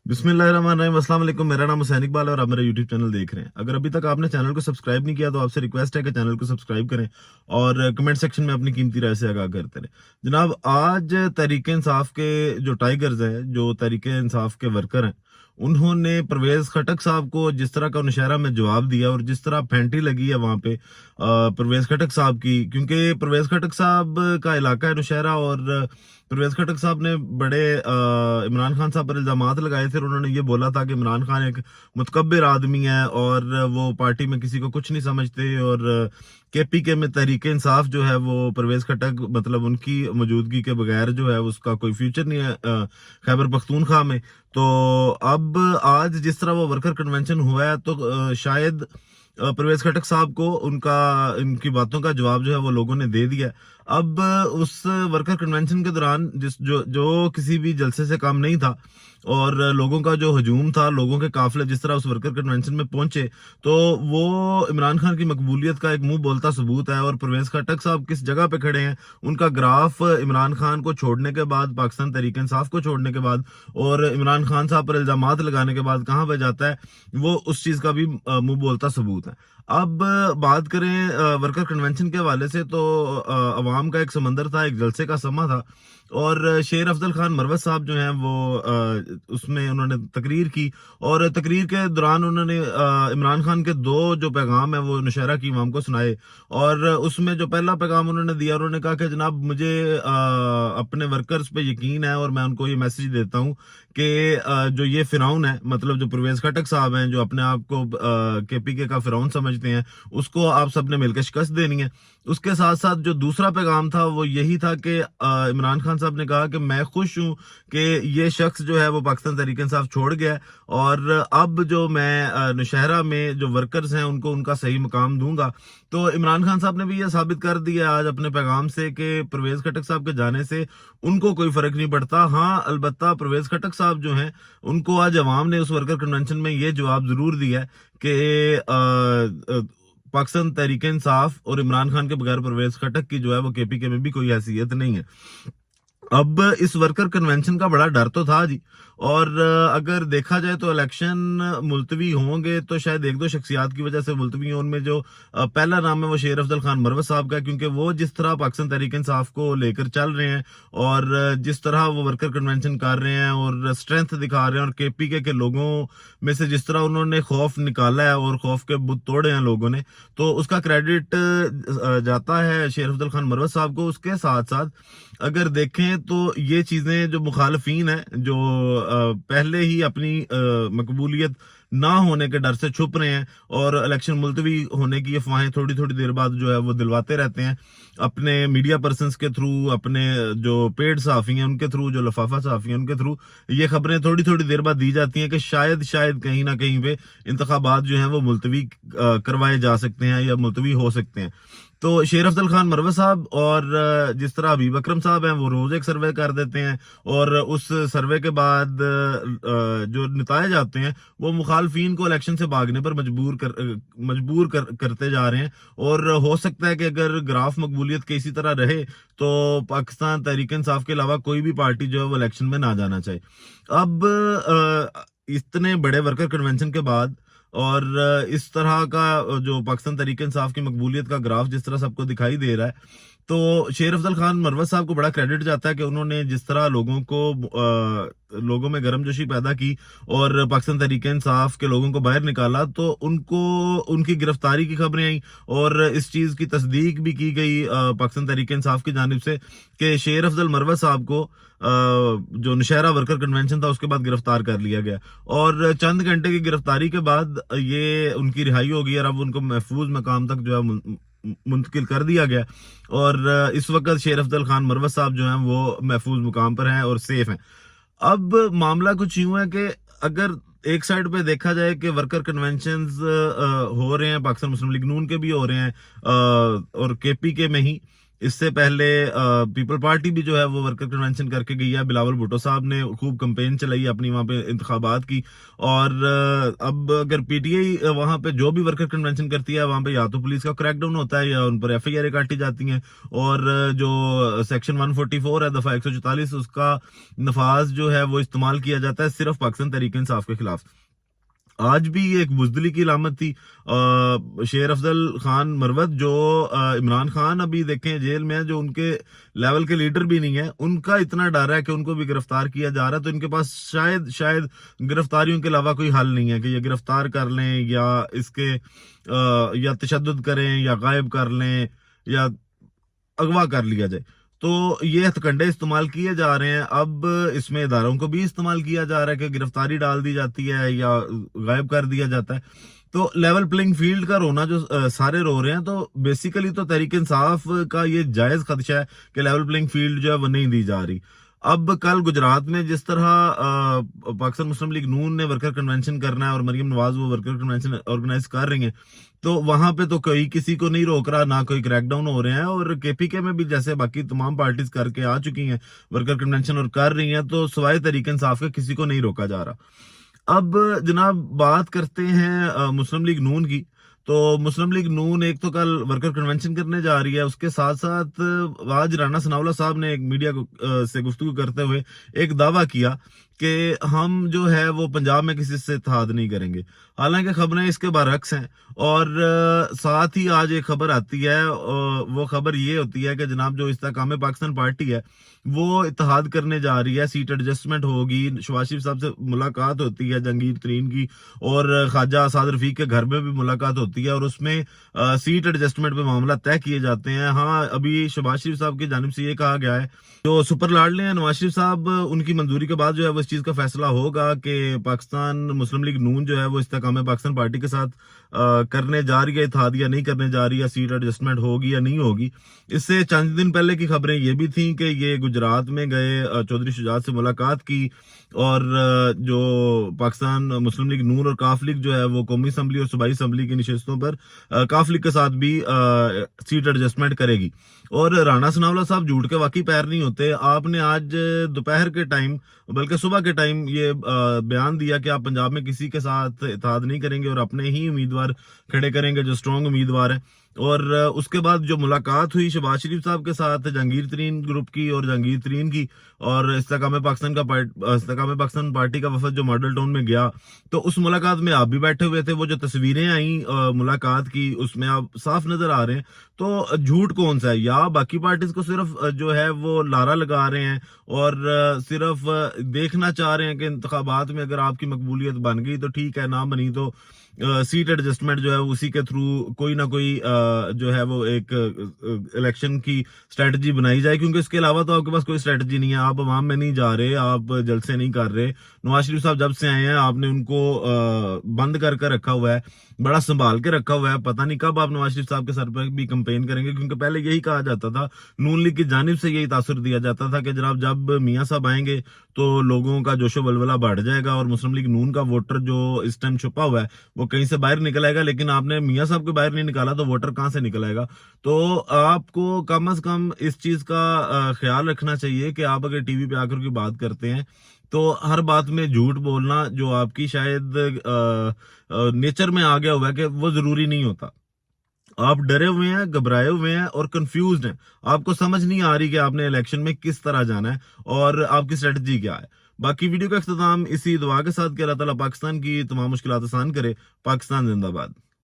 बिस्मिल्लाहिर्रहमानिर्रहीम। अस्सलाम वालेकुम। मेरा नाम हुसैन इकबाल है और आप मेरा यूट्यूब चैनल देख रहे हैं। अगर अभी तक आपने चैनल को सब्सक्राइब नहीं किया तो आपसे रिक्वेस्ट है कि चैनल को सब्सक्राइब करें और कमेंट सेक्शन में अपनी कीमती राय से आगाह करते रहें। जनाब, आज तहरीक इंसाफ के जो टाइगर्स हैं, जो तहरीक इंसाफ के वर्कर हैं, उन्होंने परवेज खटक साहब को जिस तरह का नौशहरा में जवाब दिया और जिस तरह फैंटी लगी है वहां पे परवेज खटक साहब की, क्योंकि परवेज खटक साहब का इलाका है नौशहरा और परवेज खटक साहब ने बड़े इमरान खान साहब पर इल्जामात लगाए थे और उन्होंने ये बोला था कि इमरान खान एक मुतकब्बिर आदमी है और वो पार्टी में किसी को कुछ नहीं समझते और केपीके में तहरीक इंसाफ जो है वो परवेज खटक मतलब उनकी मौजूदगी के बगैर जो है उसका कोई फ्यूचर नहीं है खैबर पख्तूनख्वा में। तो अब आज जिस तरह वो वर्कर कन्वेंशन हुआ है तो शायद परवेज खटक साहब को इनकी बातों का जवाब जो है वो लोगों ने दे दिया। अब उस वर्कर कन्वेंशन के दौरान जिस जो जो किसी भी जलसे से काम नहीं था और लोगों का जो हजूम था, लोगों के काफिले जिस तरह उस वर्कर कन्वेंशन में पहुंचे, तो वो इमरान खान की मकबूलियत का एक मुंह बोलता सबूत है। और परवेज खटक साहब किस जगह पे खड़े हैं, उनका ग्राफ इमरान खान को छोड़ने के बाद, पाकिस्तान तहरीक इंसाफ को छोड़ने के बाद और इमरान खान साहब पर इल्जामात लगाने के बाद कहां पे जाता है, वो उस चीज का भी मुंह बोलता सबूत है। अब बात करें वर्कर कन्वेंशन के हवाले से, तो अवाम का एक समंदर था, एक जलसे का समा था और शेर अफजल खान मरवत साहब जो हैं वो उसमें उन्होंने तकरीर की और तकरीर के दौरान उन्होंने इमरान खान के दो जो पैगाम है वो नौशहरा की इमाम को सुनाए। और उसमें जो पहला पैगाम उन्होंने दिया, उन्होंने कहा कि जनाब मुझे अपने वर्कर्स पे यकीन है और मैं उनको ये मैसेज देता हूँ कि जो ये फिरौन है, मतलब जो परवेज खटक साहब हैं, जो अपने आप को केपीके का फिरौन समझते हैं, उसको आप सबने मिलकर शिकस्त देनी है। उसके साथ साथ जो दूसरा पैगाम था वो यही था कि इमरान खान साहब ने कहा कि मैं खुश हूं कि ये शख्स जो है वो पाकिस्तान तहरीक इंसाफ छोड़ गया है और अब जो मैं नौशहरा में जो वर्कर्स हैं उनको उनका सही मुकाम दूंगा। तो इमरान खान साहब ने भी ये साबित कर दिया आज अपने पैगाम से कि परवेज खटक साहब के जाने से उनको कोई फर्क नहीं पड़ता। हाँ, अलबत्ता परवेज खटक साहब जो हैं उनको आज अवाम ने उस वर्कर कन्वेंशन में ये जवाब जरूर दिया है कि पाकिस्तान तहरीक इंसाफ और इमरान खान के बगैर परवेज खटक की जो है वो केपीके में भी कोई हैसियत नहीं है। अब इस वर्कर कन्वेंशन का बड़ा डर तो था जी, और अगर देखा जाए तो इलेक्शन मुलतवी होंगे तो शायद एक दो शख्सियात की वजह से मुलतवी हों। उनमें जो पहला नाम है वो शेर अफजल खान मरवत साहब का, क्योंकि वो जिस तरह पाकिस्तान तहरीक इंसाफ को लेकर चल रहे हैं और जिस तरह वो वर्कर कन्वेंशन कर रहे हैं और स्ट्रेंथ दिखा रहे हैं और केपीके के लोगों में से जिस तरह उन्होंने खौफ निकाला है और खौफ के बुत तोड़े हैं लोगों ने, तो उसका क्रेडिट जाता है शेर अफजल खान मरवत साहब को। उसके साथ साथ अगर देखें तो ये चीजें जो मुखालफीन है, जो पहले ही अपनी मकबूलियत ना होने के डर से छुप रहे हैं और इलेक्शन मुलतवी होने की अफवाहें थोड़ी थोड़ी देर बाद जो है वो दिलवाते रहते हैं अपने मीडिया पर्सनस के थ्रू, अपने जो पेड सहाफी हैं उनके थ्रू, जो लफाफा सहाफी हैं उनके थ्रू, ये खबरें थोड़ी थोड़ी देर बाद दी जाती हैं कि शायद कहीं ना कहीं पे इंतखाबात जो हैं वो मुलतवी करवाए जा सकते हैं या मुलतवी हो सकते हैं। तो शेर अफजल खान मरवत साहब और जिस तरह हबीब अकरम साहब हैं वो रोज एक सर्वे कर देते हैं और उस सर्वे के बाद जो नतायज आते हैं वो मुखालफीन को इलेक्शन से भागने पर करते जा रहे हैं। और हो सकता है कि अगर ग्राफ मकबूलियत के इसी तरह रहे तो पाकिस्तान तहरीक इंसाफ के अलावा कोई भी पार्टी जो है वो इलेक्शन में ना जाना चाहे। अब इतने बड़े वर्कर कन्वेंशन के बाद और इस तरह का जो पाकिस्तान तहरीक इंसाफ की मकबूलियत का ग्राफ जिस तरह सबको दिखाई दे रहा है, तो शेर अफजल खान मरवत साहब को बड़ा क्रेडिट जाता है कि उन्होंने जिस तरह लोगों में गर्मजोशी पैदा की और पाकिस्तान तहरीक इंसाफ के लोगों को बाहर निकाला, तो उनको उनकी गिरफ्तारी की खबरें आई और इस चीज की तस्दीक भी की गई पाकिस्तान तहरीक इंसाफ की जानिब से कि शेर अफजल मरवत साहब को जो नौशहरा वर्कर कन्वेंशन था उसके बाद गिरफ्तार कर लिया गया और चंद घंटे की गिरफ्तारी के बाद ये उनकी रिहाई हो गई और अब उनको महफूज मकाम तक जो है मुंतकिल कर दिया गया। और इस वक्त शेर अफजल खान मरवत साहब जो हैं वो महफूज मुकाम पर हैं और सेफ हैं। अब मामला कुछ यूं है कि अगर एक साइड पे देखा जाए कि वर्कर कन्वेंशंस हो रहे हैं, पाकिस्तान मुस्लिम लीग नून के भी हो रहे हैं और केपीके में ही, اس سے پہلے پیپل پارٹی بھی جو ہے وہ ورکر کنونشن کر کے گئی ہے، بلاول بھٹو صاحب نے خوب کمپین چلائی اپنی وہاں پہ انتخابات کی، اور اب اگر پی ٹی آئی وہاں پہ جو بھی ورکر کنونشن کرتی ہے وہاں پہ یا تو پولیس کا کریک ڈاؤن ہوتا ہے یا ان پر ایف آئی آر کاٹی جاتی ہیں، اور جو سیکشن 144 ہے دفعہ 144 اس کا نفاذ جو ہے وہ استعمال کیا جاتا ہے صرف پاکستان تحریک انصاف کے خلاف۔ آج بھی ایک بزدلی کی علامت تھی شیر افضل خان مروت، جو عمران خان ابھی دیکھیں جیل میں ہے، جو ان کے لیول کے لیڈر بھی نہیں ہے، ان کا اتنا ڈر ہے کہ ان کو بھی گرفتار کیا جا رہا ہے، تو ان کے پاس شاید گرفتاریوں کے علاوہ کوئی حل نہیں ہے کہ یہ گرفتار کر لیں یا اس کے یا تشدد کریں یا غائب کر لیں یا اغوا کر لیا جائے۔ تو یہ ہتھکنڈے استعمال کیے جا رہے ہیں، اب اس میں اداروں کو بھی استعمال کیا جا رہا ہے کہ گرفتاری ڈال دی جاتی ہے یا غائب کر دیا جاتا ہے۔ تو لیول پلینگ فیلڈ کا رونا جو سارے رو رہے ہیں، تو بیسیکلی تو تحریک انصاف کا یہ جائز خدشہ ہے کہ لیول پلینگ فیلڈ جو ہے وہ نہیں دی جا رہی۔ اب کل گجرات میں جس طرح پاکستان مسلم لیگ نون نے ورکر کنونشن کرنا ہے اور مریم نواز وہ ورکر کنونشن آرگنائز کر رہی ہیں، تو وہاں پہ تو کوئی کسی کو نہیں روک رہا، نہ کوئی کریک ڈاؤن ہو رہے ہیں، اور کے پی کے میں بھی جیسے باقی تمام پارٹیز کر کے آ چکی ہیں ورکر کنونشن اور کر رہی ہیں، تو سوائے تحریک انصاف کے کسی کو نہیں روکا جا رہا۔ اب جناب بات کرتے ہیں مسلم لیگ نون کی، تو مسلم لیگ نون ایک تو کل ورکر کنونشن کرنے جا رہی ہے، اس کے ساتھ ساتھ آج رانا ثناءاللہ صاحب نے ایک میڈیا سے گفتگو کرتے ہوئے ایک دعویٰ کیا کہ ہم جو ہے وہ پنجاب میں کسی سے اتحاد نہیں کریں گے، حالانکہ خبریں اس کے برعکس ہیں۔ اور ساتھ ہی آج ایک خبر آتی ہے، وہ خبر یہ ہوتی ہے کہ جناب جو استحکام پاکستان پارٹی ہے وہ اتحاد کرنے جا رہی ہے، سیٹ ایڈجسٹمنٹ ہوگی، شہباز شریف صاحب سے ملاقات ہوتی ہے جہانگیر ترین کی، اور خواجہ اساد رفیق کے گھر میں بھی ملاقات ہوتی ہے، اور اس میں سیٹ ایڈجسٹمنٹ پہ معاملہ طے کیے جاتے ہیں۔ ہاں، ابھی شہباز شریف صاحب کی جانب سے یہ کہا گیا ہے، جو سپر لاڈلے ہیں نواز شریف صاحب، ان کی منظوری کے بعد جو ہے وہ اس چیز کا فیصلہ ہوگا کہ پاکستان مسلم لیگ نون جو ہے وہ استحکام پاکستان پارٹی کے ساتھ کرنے جا رہی ہے اتحاد یا نہیں کرنے جا رہی ہے، سیٹ ایڈجسٹمنٹ ہوگی یا نہیں ہوگی۔ اس سے چند دن پہلے کی خبریں یہ بھی تھیں کہ یہ گجرات میں گئے، چودھری شجاعت سے ملاقات کی، اور جو پاکستان مسلم لیگ نون اور کاف لیگ جو ہے وہ قومی اسمبلی اور صوبائی اسمبلی کی نشستوں پر کاف لیگ کے ساتھ بھی سیٹ ایڈجسٹمنٹ کرے گی۔ اور رانا ثناءاللہ صاحب جھوٹ کے واقعی پیر نہیں ہوتے، آپ نے آج دوپہر کے ٹائم بلکہ صبح کے ٹائم یہ بیان دیا کہ آپ پنجاب میں کسی کے ساتھ اتحاد نہیں کریں گے اور اپنے ہی امیدوار کھڑے کریں گے جو اسٹرانگ امیدوار ہیں۔ اور اس کے بعد جو ملاقات ہوئی شہباز شریف صاحب کے ساتھ جہانگیر ترین گروپ کی اور جہانگیر ترین کی اور استحکام پاکستان پارٹی کا وفد جو ماڈل ٹاؤن میں گیا، تو اس ملاقات میں آپ بھی بیٹھے ہوئے تھے، وہ جو تصویریں آئیں ملاقات کی اس میں آپ صاف نظر آ رہے ہیں۔ تو جھوٹ کون سا ہے؟ یا باقی پارٹیز کو صرف جو ہے وہ لارا لگا رہے ہیں اور صرف دیکھنا چاہ رہے ہیں کہ انتخابات میں اگر آپ کی مقبولیت بن گئی تو ٹھیک ہے، نہ بنی تو سیٹ ایڈجسٹمنٹ جو ہے اسی کے تھرو کوئی نہ کوئی جو ہے وہ ایک الیکشن کی اسٹریٹجی بنائی جائے، کیونکہ اس کے علاوہ تو آپ کے پاس کوئی اسٹریٹجی نہیں ہے، آپ عوام میں نہیں جا رہے، آپ جلسے نہیں کر رہے۔ نواز شریف صاحب جب سے آئے ہیں آپ نے ان کو بند کر رکھا ہوا ہے، بڑا سنبھال کے رکھا ہوا ہے، پتہ نہیں کب آپ نواز شریف صاحب کے سر پر بھی کمپین کریں گے، کیونکہ پہلے یہی کہا جاتا تھا، نون لیگ کی جانب سے یہی تاثر دیا جاتا تھا کہ جناب جب میاں صاحب آئیں گے تو لوگوں کا جوش و ولولہ بڑھ جائے گا اور مسلم لیگ نون کا ووٹر جو اس ٹائم چھپا ہوا ہے وہ کہیں سے باہر نکل آئے گا، لیکن آپ نے میاں صاحب کو باہر نہیں نکالا تو ووٹر کہاں سے نکل آئے گا؟ تو آپ کو کم از کم اس چیز کا خیال رکھنا چاہیے کہ آپ اگر ٹی وی پہ آ کر کوئی بات کرتے ہیں تو ہر بات میں جھوٹ بولنا جو آپ کی شاید نیچر میں آ گیا ہوا ہے کہ وہ ضروری نہیں ہوتا۔ آپ ڈرے ہوئے ہیں، گھبرائے ہوئے ہیں اور کنفیوزڈ ہیں، آپ کو سمجھ نہیں آ رہی کہ آپ نے الیکشن میں کس طرح جانا ہے اور آپ کی اسٹریٹجی کیا ہے۔ باقی ویڈیو کا اختتام اسی دعا کے ساتھ کہ اللہ تعالیٰ پاکستان کی تمام مشکلات آسان کرے۔ پاکستان زندہ باد۔